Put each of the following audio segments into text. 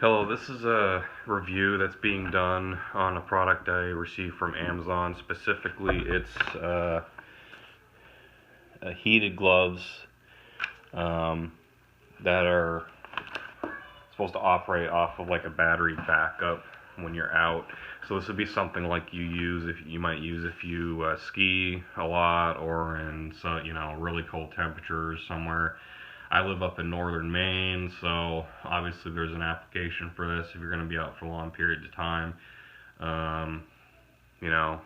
Hello, this is a review that's being done on a product I received from Amazon. Specifically, it's heated gloves that are supposed to operate off of like a battery backup when you're out. So this would be something like you might use if you ski a lot or in really cold temperatures somewhere. I live up in northern Maine, so obviously there's an application for this if you're going to be out for long periods of time. Um, you know,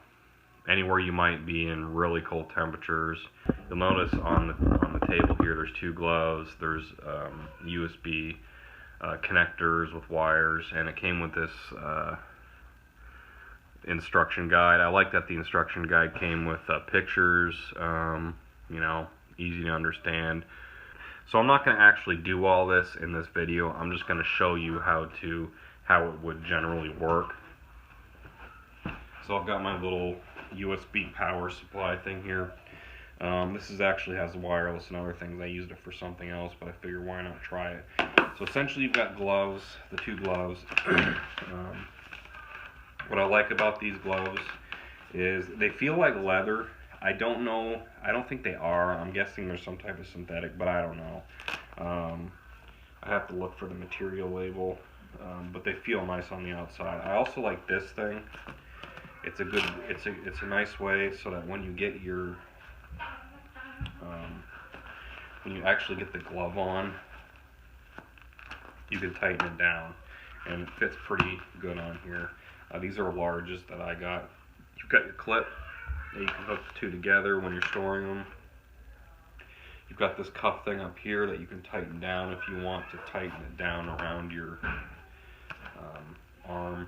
Anywhere you might be in really cold temperatures. You'll notice on the table here, there's two gloves. There's USB connectors with wires, and it came with this instruction guide. I like that the instruction guide came with pictures, easy to understand. So I'm not going to actually do all this in this video. I'm just going to show you how it would generally work. So I've got my little USB power supply thing here. This actually has wireless and other things. I used it for something else, but I figured why not try it. So essentially you've got gloves, the two gloves. What I like about these gloves is they feel like leather. I don't know, I don't think they are. I'm guessing there's some type of synthetic, but I don't know. I have to look for the material label, but they feel nice on the outside. I also like this thing. It's a nice way so that when you get your when you actually get the glove on, you can tighten it down, and it fits pretty good on here. These are larges that I got. You've got your clip that you can hook the two together when you're storing them. You've got this cuff thing up here that you can tighten down if you want to tighten it down around your arm.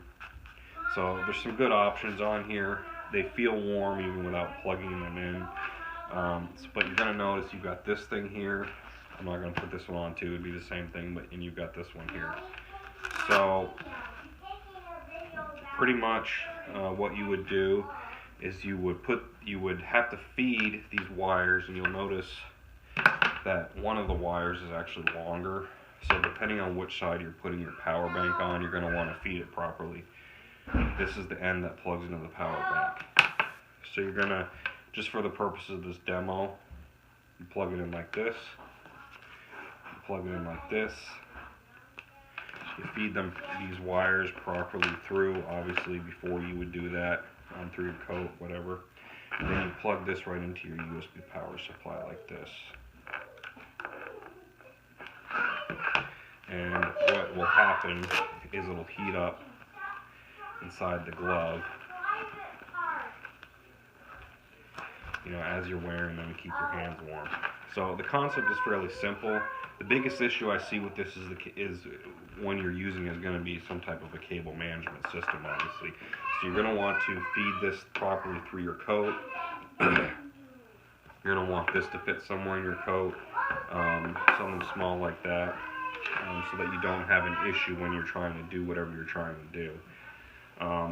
So there's some good options on here. They feel warm even without plugging them in. But you're going to notice you've got this thing here. I'm not going to put this one on too. It would be the same thing, and you've got this one here. So pretty much what you would do is you would have to feed these wires, and you'll notice that one of the wires is actually longer. So depending on which side you're putting your power bank on, you're going to want to feed it properly. This is the end that plugs into the power bank. So you're going to, just for the purposes of this demo, you plug it in like this. You plug it in like this. You feed them these wires properly through, obviously before you would do that, through your coat, whatever. And then you plug this right into your USB power supply like this. And what will happen is it'll heat up inside the glove, as you're wearing them to keep your hands warm. So the concept is fairly simple. The biggest issue I see with this is when you're using it is going to be some type of a cable management system, obviously. So you're going to want to feed this properly through your coat. You're going to want this to fit somewhere in your coat, something small like that, so that you don't have an issue when you're trying to do whatever you're trying to do.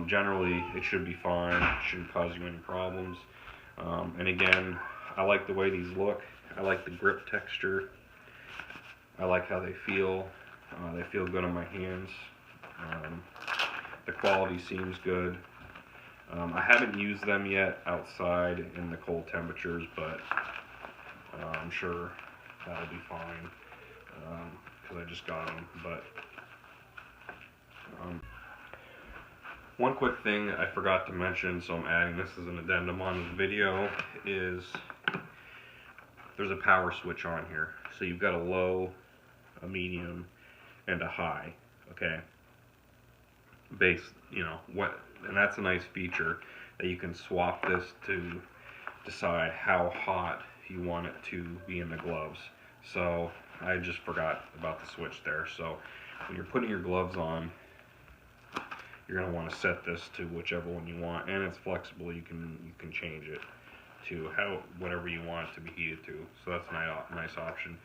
Generally, it should be fine. It shouldn't cause you any problems. And again, I like the way these look. I like the grip texture. I like how they feel. They feel good on my hands. The quality seems good. I haven't used them yet outside in the cold temperatures, but I'm sure that'll be fine because I just got them. But one quick thing I forgot to mention, so I'm adding this as an addendum on this video, is there's a power switch on here. So you've got a low, a medium, and a high, okay? And that's a nice feature that you can swap this to decide how hot you want it to be in the gloves. So I just forgot about the switch there. So when you're putting your gloves on, you're going to want to set this to whichever one you want, and it's flexible. You can change it to whatever you want it to be heated to. So that's a nice option.